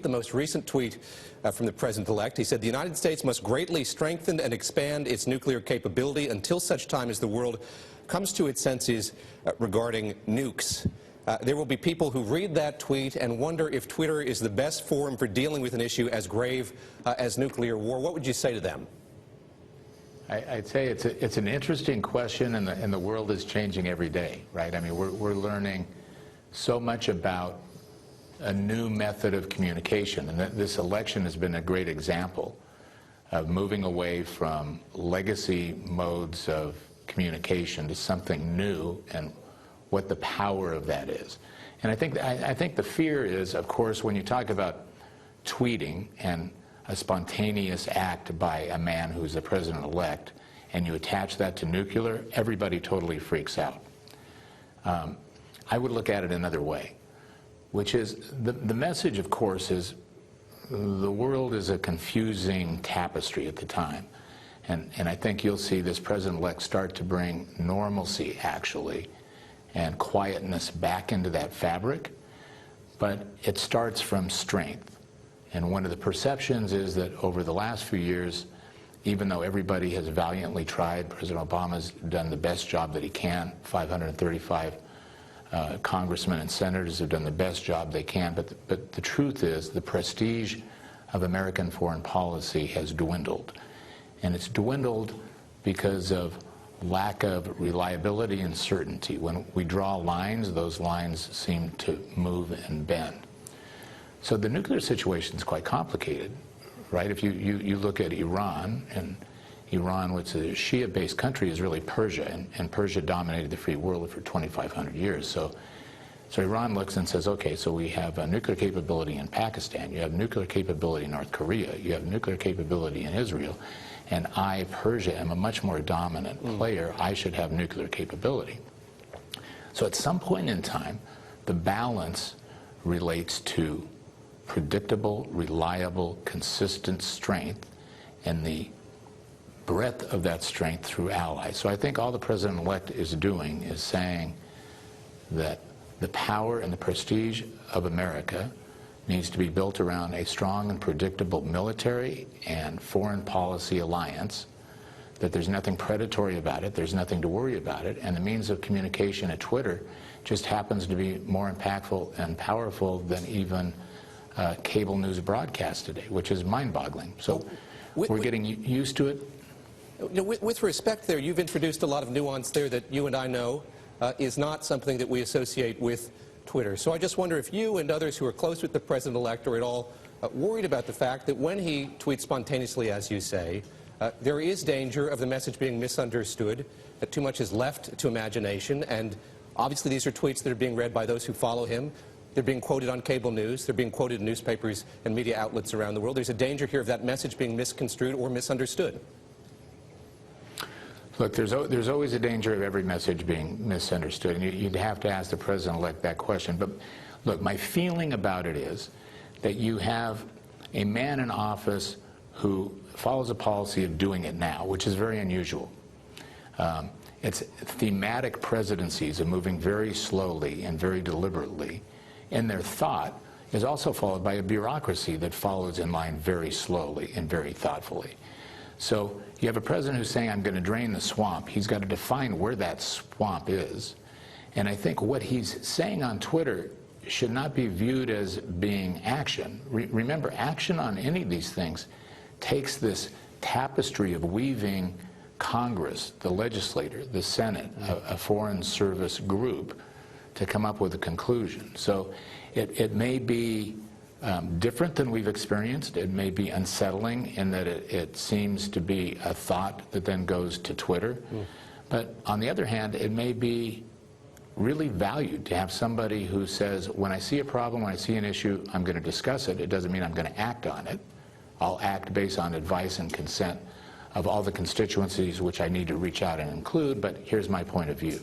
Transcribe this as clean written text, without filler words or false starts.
The most recent tweet from the president-elect, he said the United States must greatly strengthen and expand its nuclear capability until such time as the world comes to its senses regarding nukes. There will be people who read that tweet and wonder if Twitter is the best forum for dealing with an issue as grave as nuclear war. What would you say to them? I'd say it's an interesting question, and the world is changing every day, right? I mean, we're learning so much about a new method of communication, and this election has been a great example of moving away from legacy modes of communication to something new and what the power of that is. And I think the fear is, of course, when you talk about tweeting and a spontaneous act by a man who's the president-elect, and you attach that to nuclear, everybody totally freaks out. I would look at it another way, which is the message, of course, is the world is a confusing tapestry at the time. And I think you'll see this president-elect start to bring normalcy, actually, and quietness back into that fabric. But it starts from strength. And one of the perceptions is that over the last few years, even though everybody has valiantly tried, President Obama's done the best job that he can, 535 congressmen and senators have done the best job they can, but the truth is the prestige of American foreign policy has dwindled. And it's dwindled because of lack of reliability and certainty. When we draw lines, those lines seem to move and bend. So the nuclear situation is quite complicated, right? If you look at Iran, and Iran, which is a Shia-based country, is really Persia, and Persia dominated the free world for 2,500 years. So Iran looks and says, okay, so we have a nuclear capability in Pakistan, you have nuclear capability in North Korea, you have nuclear capability in Israel, and I, Persia, am a much more dominant player. I should have nuclear capability. So at some point in time, the balance relates to predictable, reliable, consistent strength, and the breadth of that strength through allies. So I think all the president-elect is doing is saying that the power and the prestige of America needs to be built around a strong and predictable military and foreign policy alliance, that there's nothing predatory about it, there's nothing to worry about it, and the means of communication at Twitter just happens to be more impactful and powerful than even cable news broadcast today, which is mind-boggling. So we're getting used to it. You know, with respect there, you've introduced a lot of nuance there that you and I know is not something that we associate with Twitter. So I just wonder if you and others who are close with the president-elect are at all worried about the fact that when he tweets spontaneously, as you say, there is danger of the message being misunderstood, that too much is left to imagination, and obviously these are tweets that are being read by those who follow him. They're being quoted on cable news. They're being quoted in newspapers and media outlets around the world. There's a danger here of that message being misconstrued or misunderstood. Look, there's always a danger of every message being misunderstood, and you'd have to ask the president-elect that question. But look, my feeling about it is that you have a man in office who follows a policy of doing it now, which is very unusual. It's thematic presidencies of moving very slowly and very deliberately, and their thought is also followed by a bureaucracy that follows in line very slowly and very thoughtfully. So you have a president who's saying, I'm going to drain the swamp. He's got to define where that swamp is. And I think what he's saying on Twitter should not be viewed as being action. Remember, action on any of these things takes this tapestry of weaving Congress, the legislator, the Senate, a foreign service group, to come up with a conclusion. So it may be different than we've experienced. It may be unsettling in that it seems to be a thought that then goes to Twitter. But on the other hand, it may be really valued to have somebody who says, when I see a problem, when I see an issue, I'm going to discuss it. It doesn't mean I'm going to act on it. I'll act based on advice and consent of all the constituencies which I need to reach out and include, but here's my point of view.